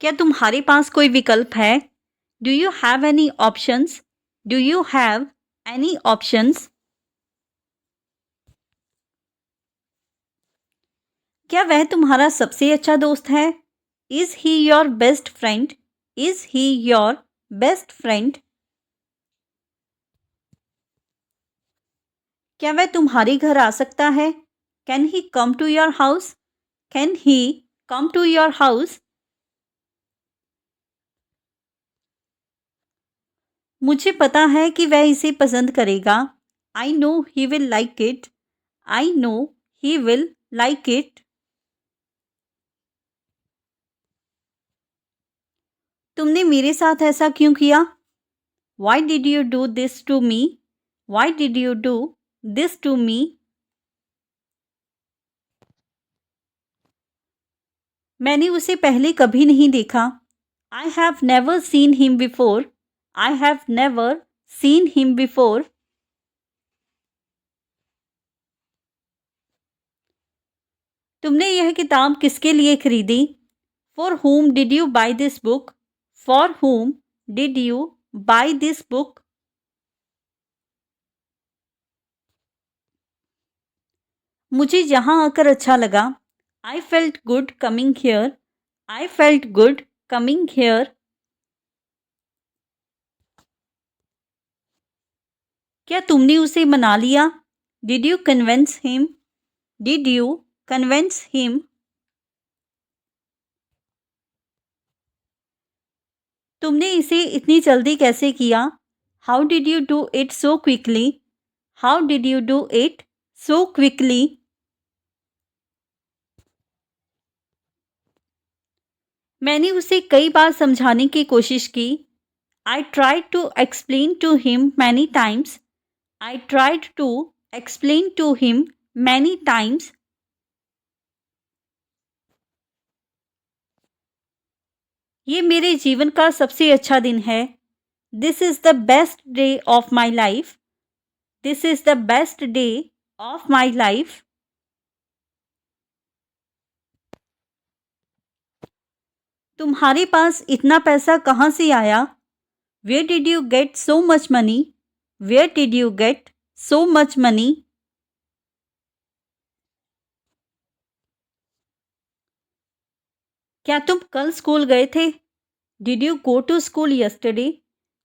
क्या तुम्हारे पास कोई विकल्प है? Do you have any options? Do you have any options? क्या वह तुम्हारा सबसे अच्छा दोस्त है? Is he your best friend? Is he your best friend? क्या वह तुम्हारे घर आ सकता है? Can he come to your house? Can he come to your house? मुझे पता है कि वह इसे पसंद करेगा। I know he will like it. I know he will like it. तुमने मेरे साथ ऐसा क्यों किया? Why did you do this to me? Why did you do this to me? मैंने उसे पहले कभी नहीं देखा। I have never seen him before. I have never seen him before. तुमने यह किताब किसके लिए खरीदी? For whom did you buy this book? For whom did you buy this book? मुझे यहाँ आकर अच्छा लगा। I felt good coming here. I felt good coming here. क्या तुमने उसे मना लिया? Did you convince him? Did you convince him? तुमने इसे इतनी जल्दी कैसे किया? How did you do it so quickly? How did you do it so quickly? मैंने उसे कई बार समझाने की कोशिश की। I tried to explain to him many times. I tried to explain to him many times. ये मेरे जीवन का सबसे अच्छा दिन है। This is the best day of my life. This is the best day of my life. तुम्हारे पास इतना पैसा कहाँ से आया? Where did you get so much money? Where did you get so much money? क्या तुम कल स्कूल गए थे? Did you go to school yesterday?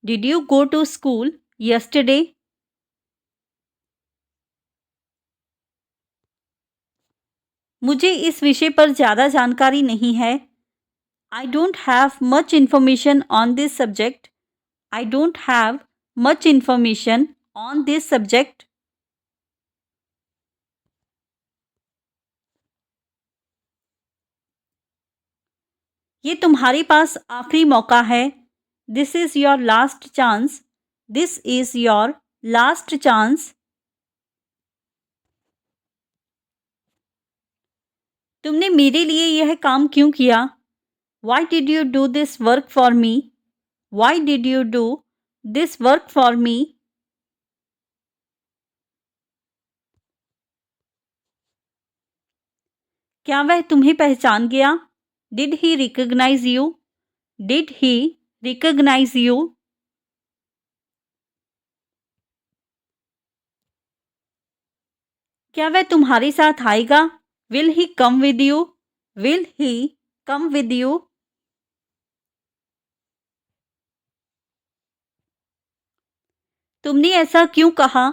Did you go to school yesterday? मुझे इस विषय पर ज़्यादा जानकारी नहीं है। I don't have much information on this subject. I don't have much information on this subject. ये तुम्हारे पास आखिरी मौका है। This is your last chance. This is your last chance. तुमने मेरे लिए यह काम क्यों किया? Why did you do this work for me? Why did you do this work for me? क्या वह तुम्हें पहचान गया? Did he recognize you? Did he recognize you? क्या वह तुम्हारे साथ आएगा? Will he come with you? Will he come with you? तुमने ऐसा क्यों कहा?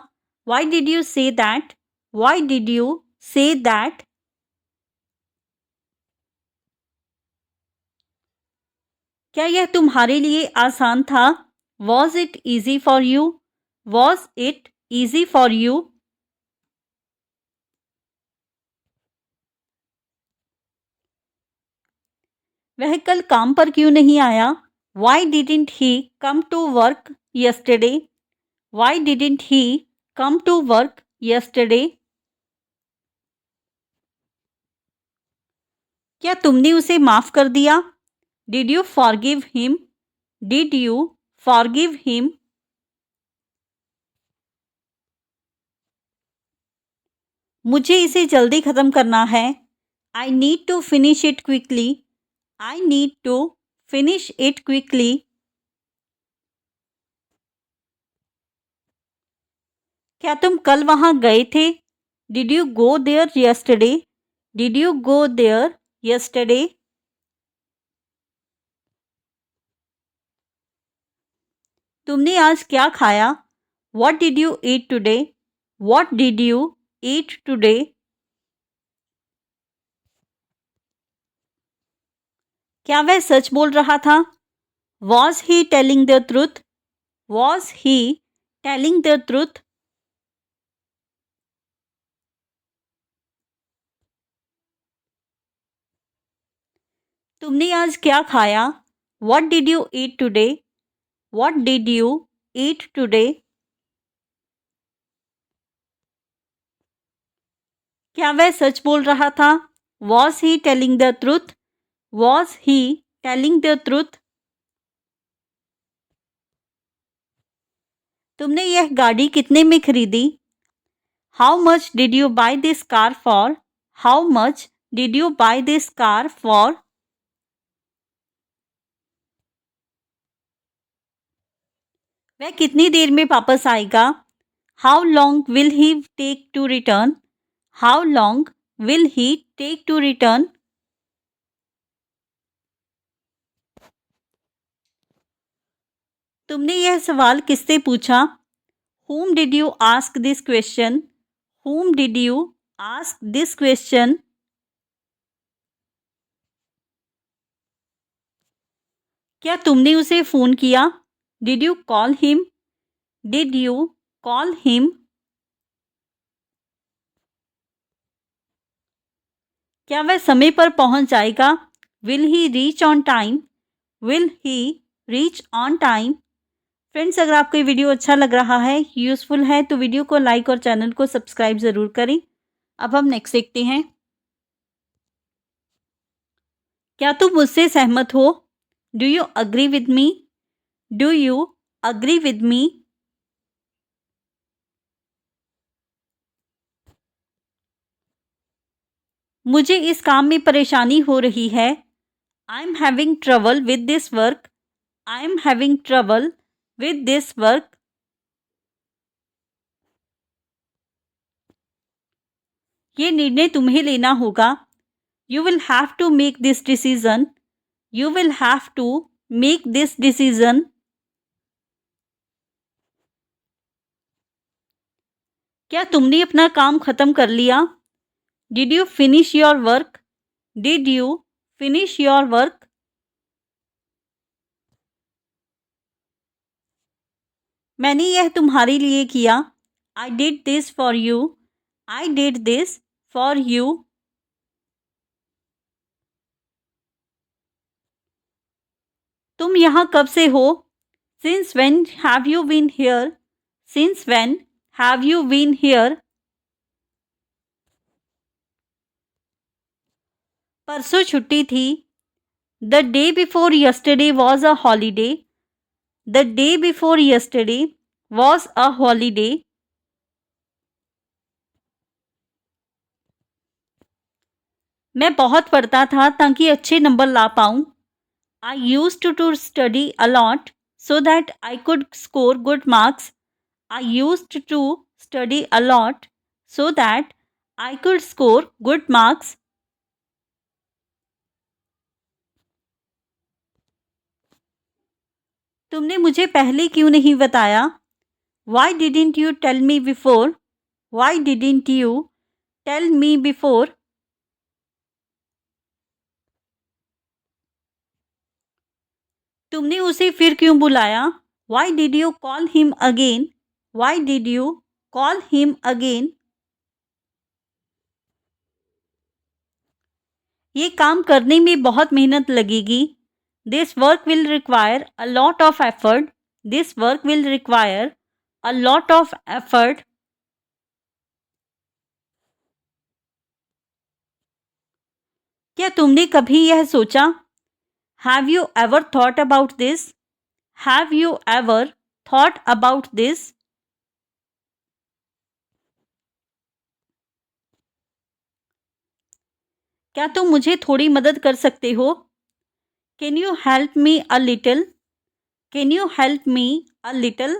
Why did you say that? Why did you say that? क्या यह तुम्हारे लिए आसान था? Was it easy for you? Was it easy for you? वह कल काम पर क्यों नहीं आया? Why didn't he come to work yesterday? Why didn't he come to work yesterday? क्या तुमने उसे माफ कर दिया? Did you forgive him? Did you forgive him? मुझे इसे जल्दी खत्म करना है। I need to finish it quickly. I need to Finish it quickly. क्या तुम कल वहां गए थे? Did you go there yesterday? Did you go there yesterday? तुमने आज क्या खाया? What did you eat today? What did you eat today? क्या वह सच बोल रहा था? Was he telling the truth? Was he telling the truth? तुमने आज क्या खाया? What did you eat today? What did you eat today? क्या वह सच बोल रहा था? Was he telling the truth? Was he telling the truth? तुमने यह गाड़ी कितने में खरीदी? How much did you buy this car for? How much did you buy this car for? वह कितनी देर में वापस आएगा? How long will he take to return? How long will he take to return? तुमने यह सवाल किससे पूछा? Whom did you ask this question? Whom did you ask this question? क्या तुमने उसे फ़ोन किया? Did you call him? Did you call him? क्या वह समय पर पहुंच जाएगा? Will he reach on time? Will he reach on time? Friends, अगर आपको ये वीडियो अच्छा लग रहा है, यूज़फुल है, तो वीडियो को लाइक और चैनल को सब्सक्राइब ज़रूर करें। अब हम नेक्स्ट देखते हैं। क्या तुम मुझसे सहमत हो? Do you agree with me? Do you agree with me? मुझे इस काम में परेशानी हो रही है। I am having trouble with this work. I am having trouble with this work. ये निर्णय तुम्हें लेना होगा। You will have to make this decision. You will have to make this decision. क्या तुमने अपना काम खत्म कर लिया? Did you finish your work? Did you finish your work? मैंने यह तुम्हारे लिए किया। I did this for you. I did this for you. तुम यहाँ कब से हो? Since when have you been here? Since when have you been here? परसों छुट्टी थी। The day before yesterday was a holiday. The day before yesterday was a holiday. मैं बहुत पढ़ता था ताकि अच्छे नंबर ला पाऊँ। I used to study a lot so that I could score good marks. I used to study a lot so that I could score good marks. तुमने मुझे पहले क्यों नहीं बताया? Why didn't you tell me before? Why didn't you tell me before? तुमने उसे फिर क्यों बुलाया? Why did you call him again? Why did you call him again? ये काम करने में बहुत मेहनत लगेगी। This work will require a lot of effort. This work will require a lot of effort. क्या तुमने कभी यह सोचा? Have you ever thought about this? Have you ever thought about this? क्या तुम मुझे थोड़ी मदद कर सकते हो? Can you help me a little? Can you help me a little?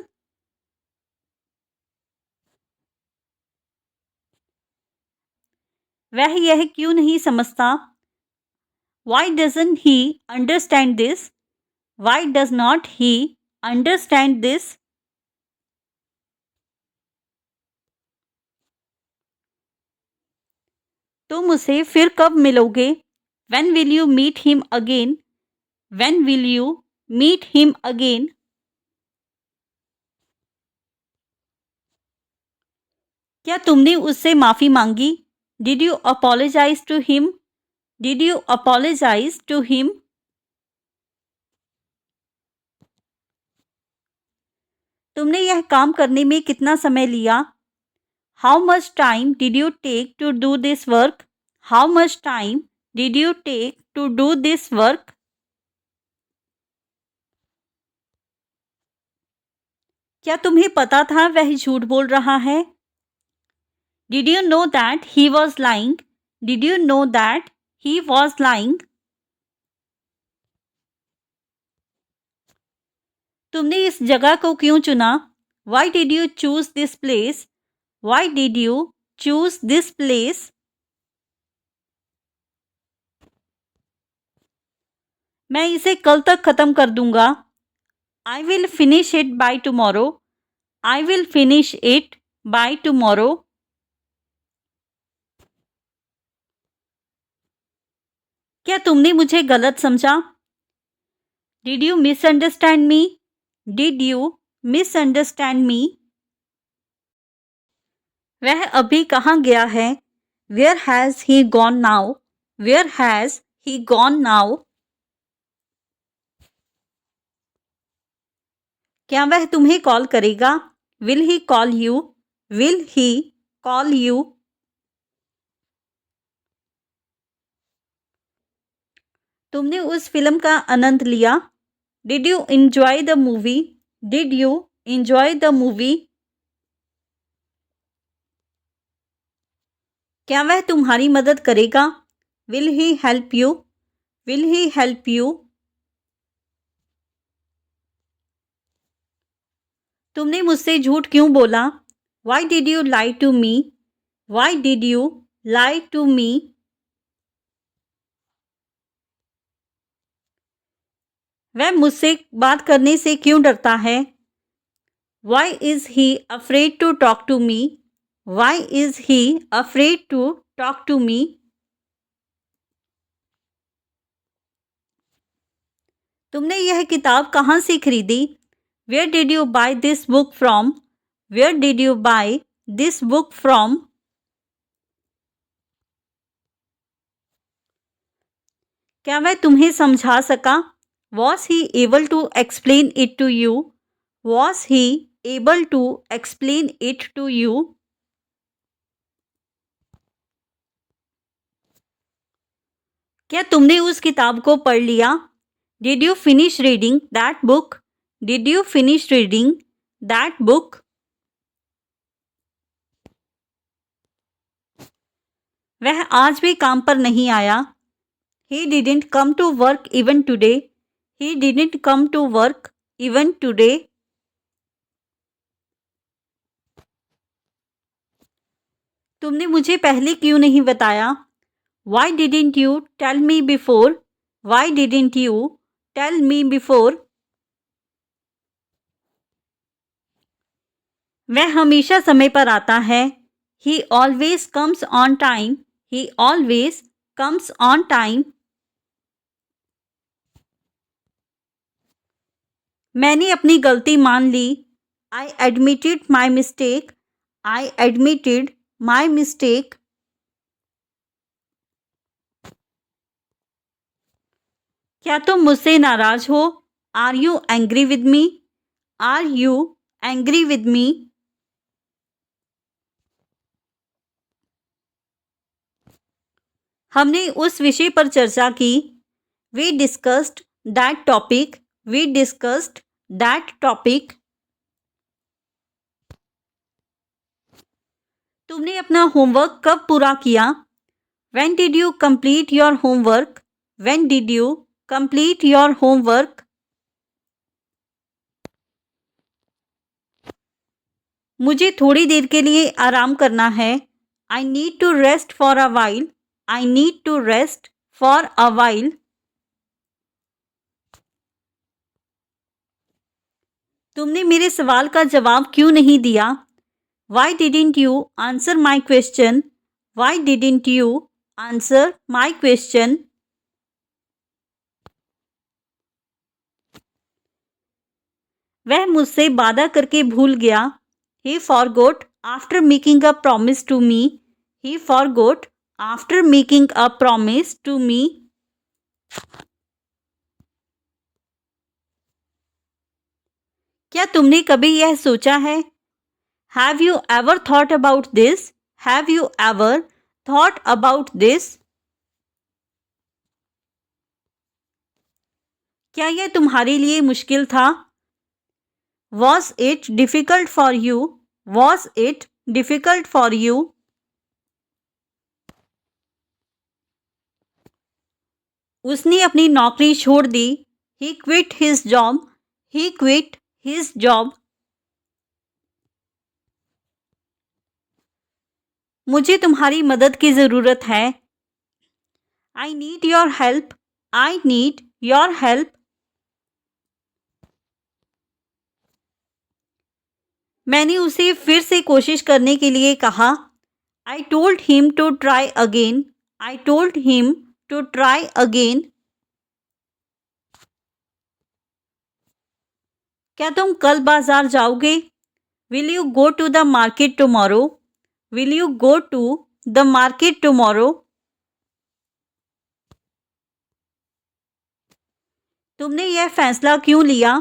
वह यह क्यों नहीं समझता? Why doesn't he understand this? Why does not he understand this? तुम उसे फिर कब मिलोगे? When will you meet him again? When will you meet him again? क्या तुमने उससे माफ़ी मांगी? Did you apologize to him? Did you apologize to him? तुमने यह काम करने में कितना समय लिया? How much time did you take to do this work? How much time did you take to do this work? क्या तुम्हें पता था वह झूठ बोल रहा है? Did you know that he was lying? Did you know that he was lying? तुमने इस जगह को क्यों चुना? Why did you choose this place? Why did you choose this place? मैं इसे कल तक खत्म कर दूंगा. I will finish it by tomorrow. I will finish it by tomorrow. क्या तुमने मुझे गलत समझा? Did you misunderstand me? Did you misunderstand me? वह अभी कहाँ गया है? Where has he gone now? Where has he gone now? क्या वह तुम्हें कॉल करेगा? Will he call you? Will he call you? तुमने उस फिल्म का आनंद लिया? Did you enjoy the movie? Did you enjoy the movie? क्या वह तुम्हारी मदद करेगा? Will he help you? Will he help you? तुमने मुझसे झूठ क्यों बोला? Why did you lie to me? Why did you lie to me? वह मुझसे बात करने से क्यों डरता है? Why is he afraid to talk to me? Why is he afraid to talk to me? तुमने यह किताब कहाँ से खरीदी? Where did you buy this book from? Where did you buy this book from? क्या वह तुम्हें समझा सका? Was he able to explain it to you? Was he able to explain it to you? क्या तुमने उस किताब को पढ़ लिया? Did you finish reading that book? Did you finish reading that book? वह आज भी काम पर नहीं आया. He didn't come to work even today. He didn't come to work even today. तुमने मुझे पहले क्यों नहीं बताया? Why didn't you tell me before? Why didn't you tell me before? वह हमेशा समय पर आता है. He always comes on time. He always comes on time. मैंने अपनी गलती मान ली. I admitted my mistake. I admitted my mistake. क्या तुम मुझसे नाराज हो? Are you angry with me? Are you angry with me? हमने उस विषय पर चर्चा की. We discussed that topic. We discussed that topic. तुमने अपना होमवर्क कब पूरा किया? When did you complete your homework? When did you Complete your homework. मुझे थोड़ी देर के लिए आराम करना है. I need to rest for a while. I need to rest for a while. तुमने मेरे सवाल का जवाब क्यों नहीं दिया? Why didn't you answer my question? Why didn't you answer my question? वह मुझसे वादा करके भूल गया. He forgot after making a promise to me. He forgot after making a promise to me. क्या तुमने कभी यह सोचा है? Have you ever thought about this? Have you ever thought about this? क्या यह तुम्हारे लिए मुश्किल था? Was it difficult for you? Was it difficult for you? उसने अपनी नौकरी छोड़ दी. He quit his job. He quit his job. मुझे तुम्हारी मदद की ज़रूरत है. I need your help. I need your help. मैंने उसे फिर से कोशिश करने के लिए कहा. I told him to try again. I told him to try again. क्या तुम कल बाजार जाओगे? Will you go to the market tomorrow? Will you go to the market tomorrow? तुमने यह फैसला क्यों लिया?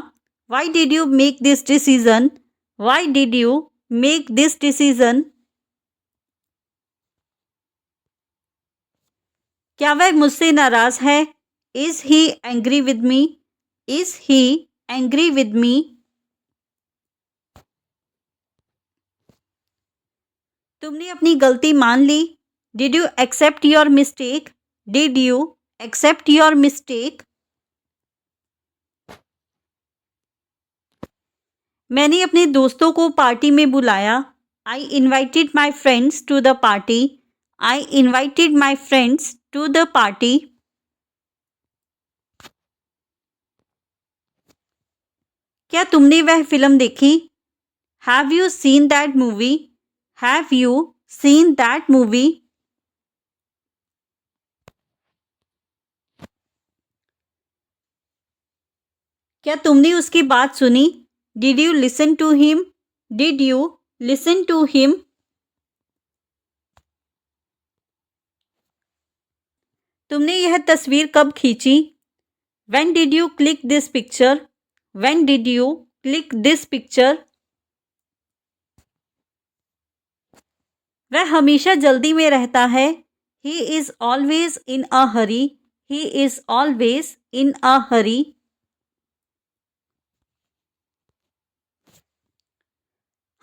Why did you make this decision? Why did you make this decision? क्या वह मुझसे नाराज है? Is he angry with me? Is he angry with me? तुमने अपनी गलती मान ली. Did you accept your mistake? Did you accept your mistake? मैंने अपने दोस्तों को पार्टी में बुलाया. I invited my friends to the party. I invited my friends to the party. क्या तुमने वह फिल्म देखी? Have you seen that movie? Have you seen that movie? क्या तुमने उसकी बात सुनी? Did you listen to him? Did you listen to him? तुमने यह तस्वीर कब खींची? When did you click this picture? When did you click this picture? वह हमेशा जल्दी में रहता है. He is always in a hurry. He is always in a hurry.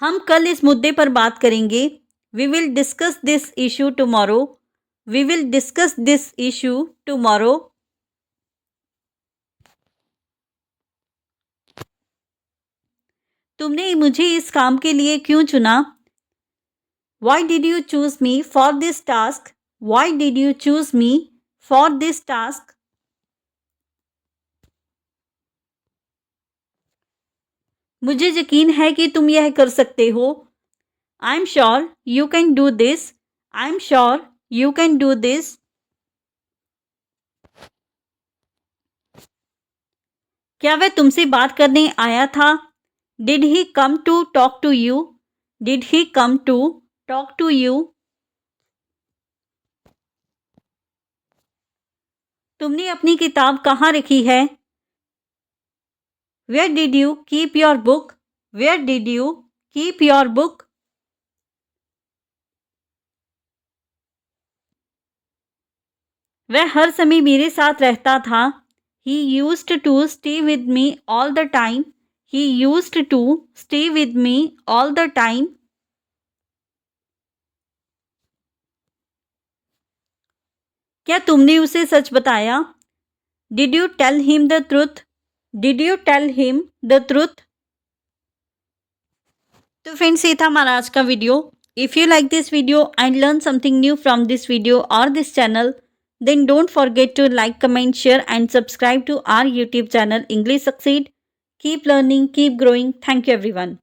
हम कल इस मुद्दे पर बात करेंगे. We will discuss this issue tomorrow. We will discuss this issue tomorrow. तुमने मुझे इस काम के लिए क्यों चुना? Why did you choose me for this task? Why did you choose me for this task? मुझे यकीन है कि तुम यह कर सकते हो. I am sure you can do this. I am sure you can do this. क्या वह तुमसे बात करने आया था? Did he come to talk to you? Did he come to talk to you? तुमने अपनी किताब कहाँ रखी है? Where did you keep your book? Where did you keep your book? वह हर समय मेरे साथ रहता था. He used to stay with me all the time. He used to stay with me all the time. क्या तुमने उसे सच बताया? Did you tell him the truth? Did you tell him the truth? तो फ्रेंड्स, ये था हमारा आज का video. If you like this video and learn something new from this video और this channel, then don't forget to like, comment, share and subscribe to our YouTube channel English Succeed. Keep learning, keep growing. Thank you everyone.